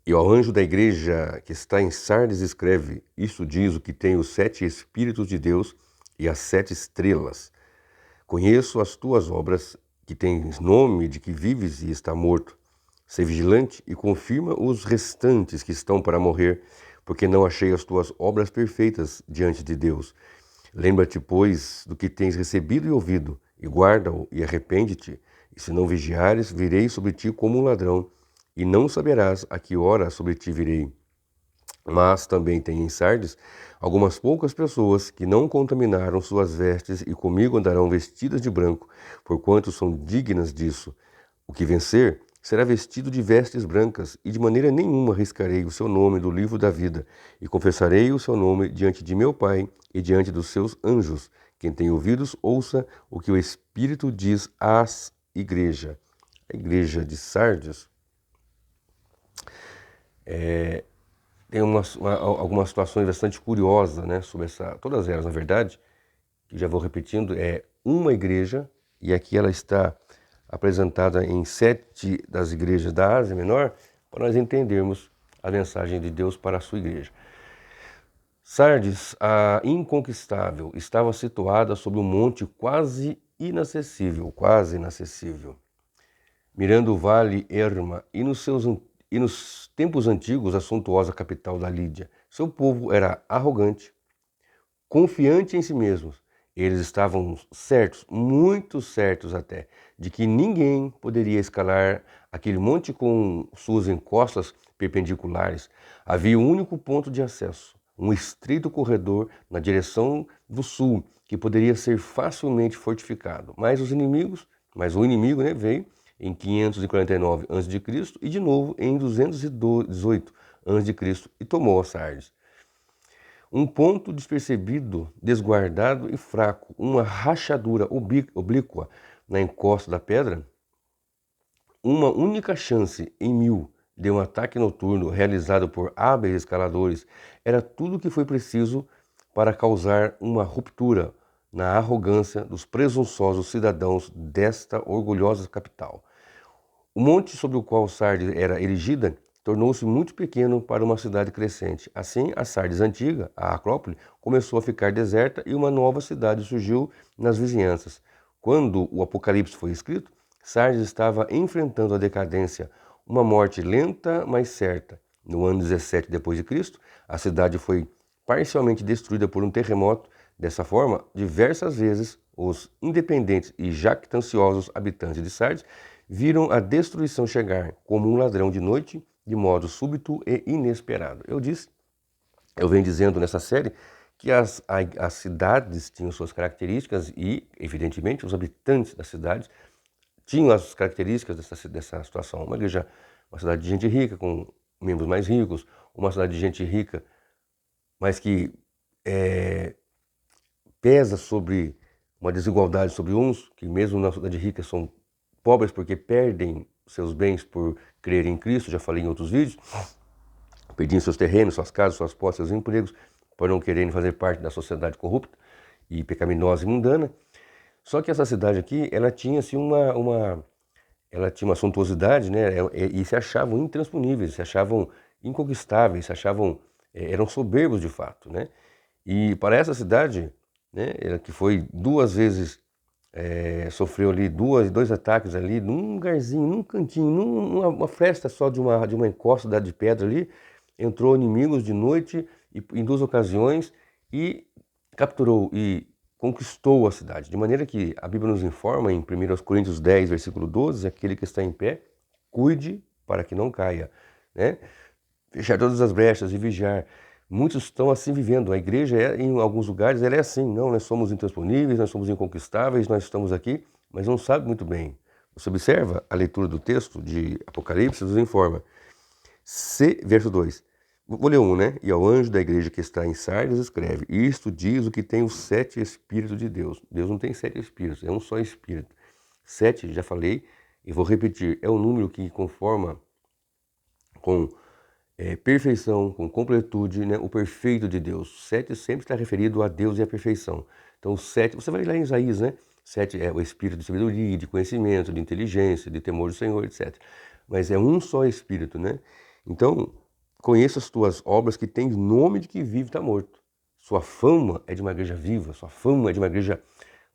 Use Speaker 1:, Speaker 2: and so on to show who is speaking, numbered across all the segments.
Speaker 1: E ao anjo da igreja que está em Sardes escreve: Isto diz o que tem os 7 Espíritos de Deus e as 7 estrelas. Conheço as tuas obras, que tens nome de que vives e está morto. Sê vigilante e confirma os restantes que estão para morrer, porque não achei as tuas obras perfeitas diante de Deus. Lembra-te, pois, do que tens recebido e ouvido, e guarda-o e arrepende-te. E se não vigiares, virei sobre ti como um ladrão, e não saberás a que hora sobre ti virei. Mas também tem em Sardes algumas poucas pessoas que não contaminaram suas vestes e comigo andarão vestidas de branco, porquanto são dignas disso. O que vencer será vestido de vestes brancas, e de maneira nenhuma riscarei o seu nome do livro da vida, e confessarei o seu nome diante de meu Pai e diante dos seus anjos. Quem tem ouvidos, ouça o que o Espírito diz às igrejas. A igreja de Sardes tem algumas situações bastante curiosas, né, sobre todas elas, na verdade, que já vou repetindo, é uma igreja, e aqui ela está apresentada em 7 das igrejas da Ásia Menor, para nós entendermos a mensagem de Deus para a sua igreja. Sardes, a inconquistável, estava situada sobre um monte quase inacessível, mirando o vale Herma e nos tempos antigos a suntuosa capital da Lídia. Seu povo era arrogante, confiante em si mesmos. Eles estavam certos, muito certos até, de que ninguém poderia escalar aquele monte com suas encostas perpendiculares. Havia um único ponto de acesso, um estreito corredor na direção do sul, que poderia ser facilmente fortificado. Mas o inimigo, né, veio em 549 a.C. e de novo em 218 a.C. e tomou a Sardes. Um ponto despercebido, desguardado e fraco, uma rachadura oblíqua na encosta da pedra, uma única chance em 1000 de um ataque noturno realizado por hábeis escaladores, era tudo o que foi preciso para causar uma ruptura na arrogância dos presunçosos cidadãos desta orgulhosa capital. O monte sobre o qual Sardes era erigida tornou-se muito pequeno para uma cidade crescente. Assim, a Sardes antiga, a Acrópole, começou a ficar deserta e uma nova cidade surgiu nas vizinhanças. Quando o Apocalipse foi escrito, Sardes estava enfrentando a decadência, uma morte lenta, mas certa. No ano 17 d.C., a cidade foi parcialmente destruída por um terremoto. Dessa forma, diversas vezes, os independentes e jactanciosos habitantes de Sardes viram a destruição chegar como um ladrão de noite, de modo súbito e inesperado. Eu venho dizendo nessa série que as cidades tinham suas características e, evidentemente, os habitantes das cidades tinham as características dessa situação. Uma cidade de gente rica, com membros mais ricos, uma cidade de gente rica, mas que pesa sobre uma desigualdade sobre uns, que mesmo na cidade rica são pobres porque perdem seus bens por crerem em Cristo, já falei em outros vídeos, perdendo seus terrenos, suas casas, suas posses, seus empregos, por não quererem fazer parte da sociedade corrupta e pecaminosa e mundana. Só que essa cidade aqui, ela tinha assim ela tinha uma suntuosidade, né? E se achavam intransponíveis, se achavam inconquistáveis, eram soberbos de fato, né? E para essa cidade, né, que foi 2 vezes sofreu ali dois ataques ali, num lugarzinho, num cantinho, numa fresta só de uma encosta de pedra ali, entrou inimigos de noite e, em 2 ocasiões e capturou e conquistou a cidade. De maneira que a Bíblia nos informa em 1 Coríntios 10, versículo 12, aquele que está em pé, cuide para que não caia, né? Fechar todas as brechas e vigiar. Muitos estão assim vivendo. A igreja, em alguns lugares, ela é assim. Não, nós somos intransponíveis, nós somos inconquistáveis, nós estamos aqui, mas não sabe muito bem. Você observa a leitura do texto de Apocalipse, nos informa. Verso 2. Vou ler um, né? E ao anjo da igreja que está em Sardes escreve: Isto diz o que tem os 7 Espíritos de Deus. Deus não tem 7 Espíritos, é um só Espírito. 7, já falei, e vou repetir, é o número que conforma com perfeição, com completude, né? O perfeito de Deus. 7 sempre está referido a Deus e à perfeição. Então, o 7, você vai lá em Isaías, né? 7 é o espírito de sabedoria, de conhecimento, de inteligência, de temor do Senhor, etc. Mas é um só espírito, né? Então, conheça as tuas obras que têm nome de que vive e está morto. Sua fama é de uma igreja viva, sua fama é de uma igreja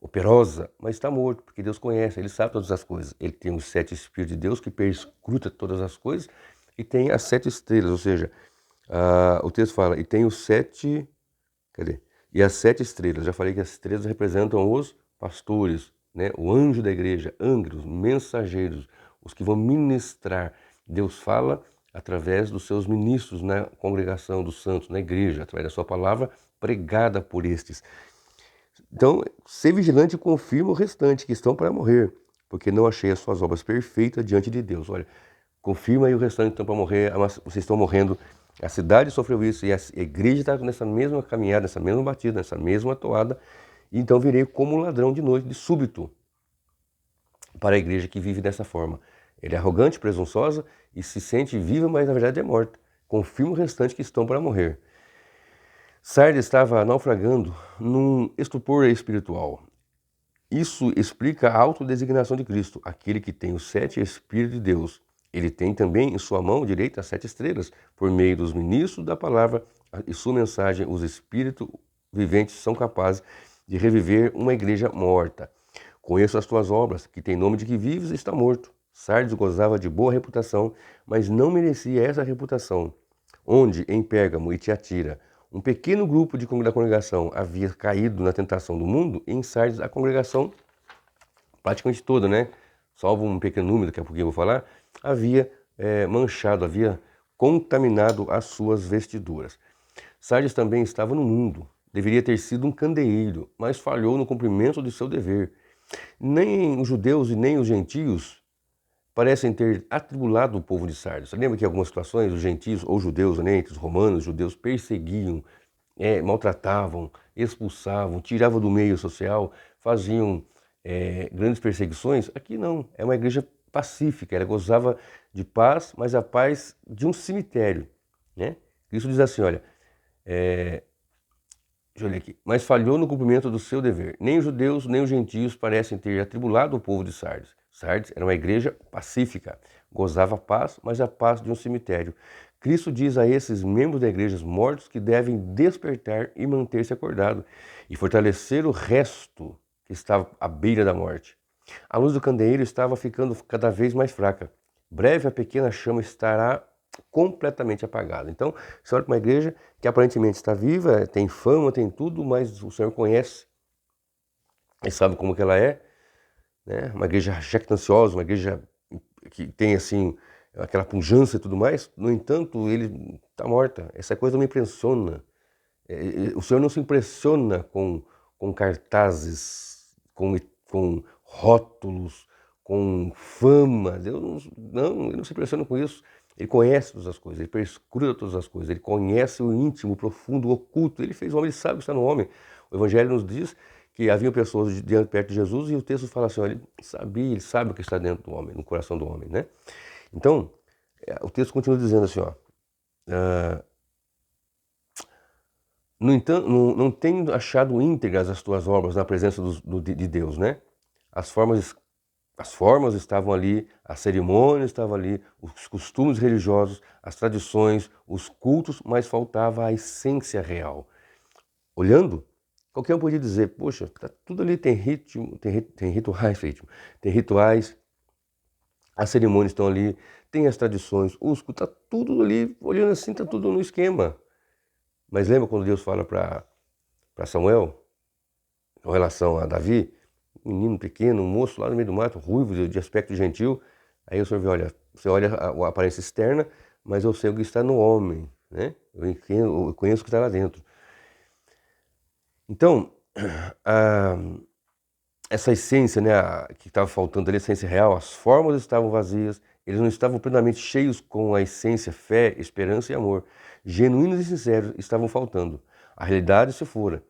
Speaker 1: operosa, mas está morto, porque Deus conhece, Ele sabe todas as coisas. Ele tem os 7 Espíritos de Deus que perscruta todas as coisas e tem as 7 estrelas, ou seja, o texto fala, e tem os 7, cadê? E as 7 estrelas, já falei que as estrelas representam os pastores, né? O anjo da igreja, ângelos, mensageiros, os que vão ministrar. Deus fala através dos seus ministros na congregação dos santos, na igreja, através da sua palavra pregada por estes. Então, ser vigilante confirma o restante que estão para morrer, porque não achei as suas obras perfeitas diante de Deus. Olha, confirma aí o restante que estão para morrer, vocês estão morrendo. A cidade sofreu isso e a igreja está nessa mesma caminhada, nessa mesma batida, nessa mesma toada. E então virei como um ladrão de noite, de súbito, para a igreja que vive dessa forma. Ele é arrogante, presunçosa e se sente viva, mas na verdade é morta. Confirma o restante que estão para morrer. Sardes estava naufragando num estupor espiritual. Isso explica a autodesignação de Cristo, aquele que tem os 7 Espíritos de Deus. Ele tem também em sua mão direita as 7 estrelas, por meio dos ministros da palavra e sua mensagem, os Espíritos viventes são capazes de reviver uma igreja morta. Conheço as tuas obras, que tem nome de que vives e está morto. Sardes gozava de boa reputação, mas não merecia essa reputação. Onde, em Pérgamo e Tiatira, um pequeno grupo da congregação havia caído na tentação do mundo, em Sardes a congregação, praticamente toda, né? Salvo um pequeno número, daqui a pouquinho eu vou falar, havia manchado, havia contaminado as suas vestiduras. Sardes também estava no mundo, deveria ter sido um candeeiro, mas falhou no cumprimento de seu dever. Nem os judeus e nem os gentios parecem ter atribulado o povo de Sardes. Lembra que em algumas situações os gentios ou judeus, né, entre os romanos, os judeus perseguiam, maltratavam, expulsavam, tiravam do meio social, faziam grandes perseguições? Aqui não, é uma igreja pacífica, ela gozava de paz, mas a paz de um cemitério, né? Cristo diz assim, olha, deixa eu ler aqui, mas falhou no cumprimento do seu dever. Nem os judeus, nem os gentios parecem ter atribulado o povo de Sardes. Sardes era uma igreja pacífica, gozava paz, mas a paz de um cemitério. Cristo diz a esses membros da igreja mortos que devem despertar e manter-se acordado e fortalecer o resto que estava à beira da morte. A luz do candeeiro estava ficando cada vez mais fraca. Breve a pequena chama estará completamente apagada. Então, você olha para uma igreja que aparentemente está viva, tem fama, tem tudo, mas o Senhor conhece e sabe como que ela é, né? Uma igreja jactanciosa, uma igreja que tem assim aquela pujança e tudo mais. No entanto, ele está morta. Essa coisa me impressiona. O Senhor não se impressiona com cartazes, com rótulos, com fama. Deus não, ele não se impressiona com isso. Ele conhece todas as coisas, ele perscruta todas as coisas, ele conhece o íntimo, o profundo, o oculto. Ele fez o homem, ele sabe o que está no homem. O Evangelho nos diz que havia pessoas perto de Jesus e o texto fala assim, olha, ele sabe o que está dentro do homem, no coração do homem, né? Então, o texto continua dizendo assim, ó, no entanto, não tenho achado íntegras as tuas obras na presença de Deus, né? As formas estavam ali, as cerimônias estavam ali, os costumes religiosos, as tradições, os cultos, mas faltava a essência real. Olhando, qualquer um podia dizer, poxa, tá, tudo ali tem ritmo, tem rituais, as cerimônias estão ali, tem as tradições, tá tudo ali, olhando assim, tá tudo no esquema. Mas lembra quando Deus fala para Samuel, com relação a Davi, um menino pequeno, um moço lá no meio do mato, ruivo, de aspecto gentil, aí o Senhor vê, olha, você olha a aparência externa, mas eu sei o que está no homem, né? Eu conheço o que está lá dentro. Então, essa essência, né, que estava faltando ali, a essência real, as formas estavam vazias, eles não estavam plenamente cheios com a essência, fé, esperança e amor. Genuínos e sinceros estavam faltando. A realidade se fora.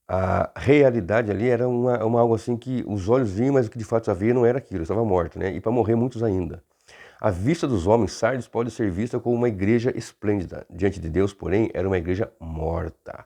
Speaker 1: A realidade ali era uma algo assim que os olhos viam, mas o que de fato havia não era aquilo, estava morto, né? E para morrer muitos ainda. À vista dos homens, Sardes pode ser vista como uma igreja esplêndida. Diante de Deus, porém, era uma igreja morta.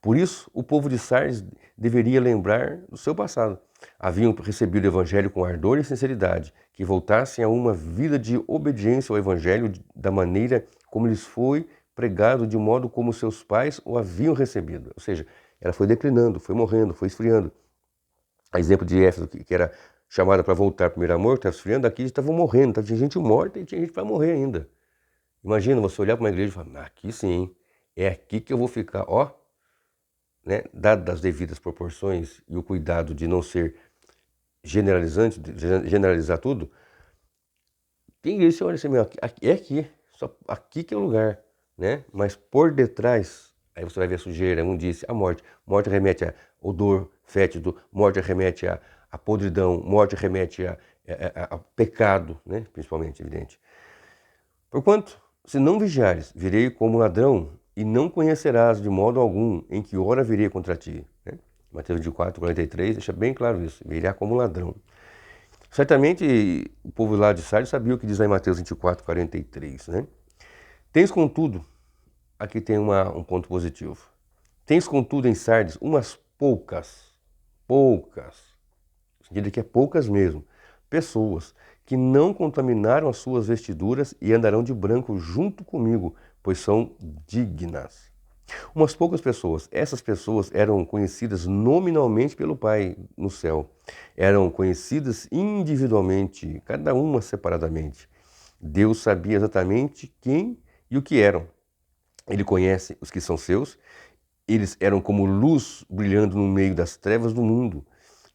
Speaker 1: Por isso, o povo de Sardes deveria lembrar do seu passado. Haviam recebido o evangelho com ardor e sinceridade, que voltassem a uma vida de obediência ao evangelho da maneira como lhes foi pregado, de modo como seus pais o haviam recebido. Ou seja, ela foi declinando, foi morrendo, foi esfriando. A exemplo de Éfeso, que era chamada para voltar ao primeiro amor, estava esfriando, aqui estavam morrendo, tinha gente morta e tinha gente para morrer ainda. Imagina você olhar para uma igreja e falar, aqui sim, é aqui que eu vou ficar, ó, né, dadas as devidas proporções e o cuidado de não ser generalizante, de generalizar tudo. Tem igreja que você olha assim, meu, é aqui, só aqui que é o lugar, né? Mas por detrás, aí você vai ver a sujeira, imundície, a morte. Morte remete a odor fétido, morte remete a podridão, morte remete a pecado, né? Principalmente, evidente. Porquanto, se não vigiares, virei como ladrão, e não conhecerás de modo algum em que hora virei contra ti. Né? Mateus 24, 43, deixa bem claro isso, virá como ladrão. Certamente o povo lá de Sardes sabia o que diz lá em Mateus 24, 43. Né? Tens contudo, aqui tem um ponto positivo. Tens contudo em Sardes umas poucas, no sentido que é poucas mesmo, pessoas que não contaminaram as suas vestiduras e andarão de branco junto comigo, pois são dignas. Umas poucas pessoas. Essas pessoas eram conhecidas nominalmente pelo Pai no céu. Eram conhecidas individualmente, cada uma separadamente. Deus sabia exatamente quem e o que eram. Ele conhece os que são seus. Eles eram como luz brilhando no meio das trevas do mundo.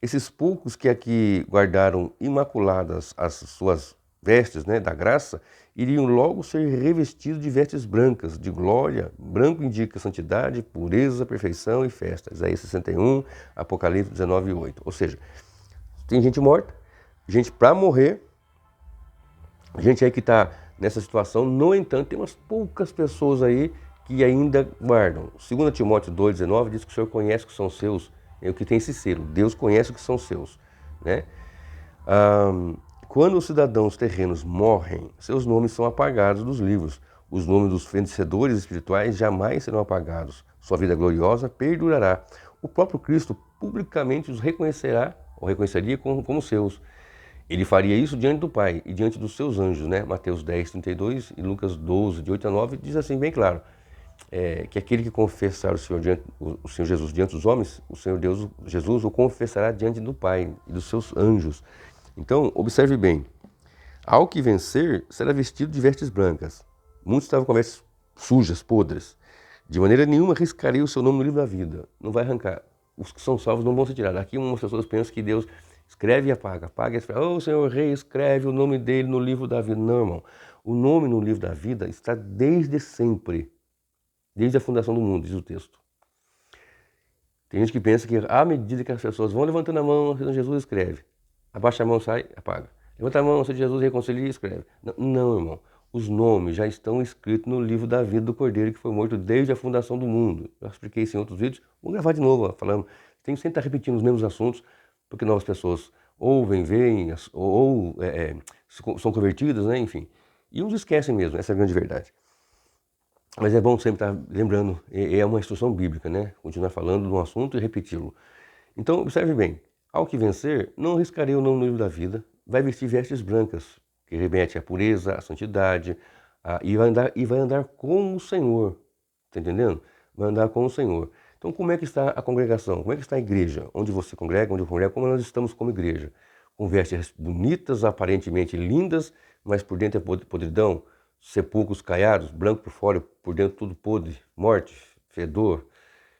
Speaker 1: Esses poucos que aqui guardaram imaculadas as suas vestes, né, da graça, iriam logo ser revestidos de vestes brancas, de glória. Branco indica santidade, pureza, perfeição e festa. Isaías 61, Apocalipse 19, 8. Ou seja, tem gente morta, gente para morrer, gente aí que está nessa situação. No entanto, tem umas poucas pessoas aí que ainda guardam. 2 Timóteo 2,19 diz que o Senhor conhece que são seus, o que tem esse selo. Deus conhece o que são seus, né? Quando os cidadãos terrenos morrem, seus nomes são apagados dos livros. Os nomes dos vencedores espirituais jamais serão apagados. Sua vida gloriosa perdurará. O próprio Cristo publicamente os reconhecerá, ou reconheceria como seus. Ele faria isso diante do Pai e diante dos seus anjos, né? Mateus 10, 32 e Lucas 12, de 8 a 9, diz assim bem claro, que aquele que confessar o Senhor Jesus diante dos homens, o Senhor Deus, Jesus, o confessará diante do Pai e dos seus anjos. Então, observe bem, ao que vencer, será vestido de vestes brancas. Muitos estavam com vestes sujas, podres. De maneira nenhuma arriscaria o seu nome no livro da vida. Não vai arrancar. Os que são salvos não vão ser tirados. Aqui umas pessoas pensam que Deus escreve e apaga. Apaga e escreve. Oh, Senhor Rei, escreve o nome dele no livro da vida. Não, irmão. O nome no livro da vida está desde sempre. Desde a fundação do mundo, diz o texto. Tem gente que pensa que à medida que as pessoas vão levantando a mão, Jesus escreve. Abaixa a mão, sai, apaga. Levanta a mão, Senhor Jesus reconcilia e escreve. Não, irmão. Os nomes já estão escritos no livro da vida do Cordeiro que foi morto desde a fundação do mundo. Eu expliquei isso em outros vídeos. Vou gravar de novo, falando. Tem que sempre estar repetindo os mesmos assuntos, porque novas pessoas ouvem, veem, ou são convertidas, né? Enfim. E uns esquecem mesmo, essa é a grande verdade. Mas é bom sempre estar lembrando, é uma instrução bíblica, né? Continuar falando de um assunto e repeti-lo. Então, observe bem. Ao que vencer, não arriscarei o nome no livro da vida, vai vestir vestes brancas, que remete à pureza, à santidade, e vai andar com o Senhor. Está entendendo? Vai andar com o Senhor. Então, como é que está a congregação? Como é que está a igreja? Onde você congrega, onde eu congrego, como nós estamos como igreja? Com vestes bonitas, aparentemente lindas, mas por dentro é podridão, sepulcros caiados, branco por fora, por dentro tudo podre, morte, fedor.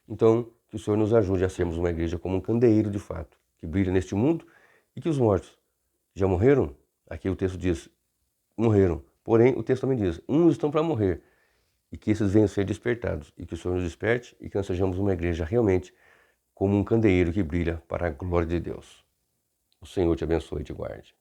Speaker 1: Então, que o Senhor nos ajude a sermos uma igreja como um candeeiro de fato, que brilha neste mundo, e que os mortos já morreram. Aqui o texto diz, morreram. Porém, o texto também diz, uns estão para morrer, e que esses venham ser despertados, e que o Senhor nos desperte, e que nós sejamos uma igreja realmente como um candeeiro que brilha para a glória de Deus. O Senhor te abençoe e te guarde.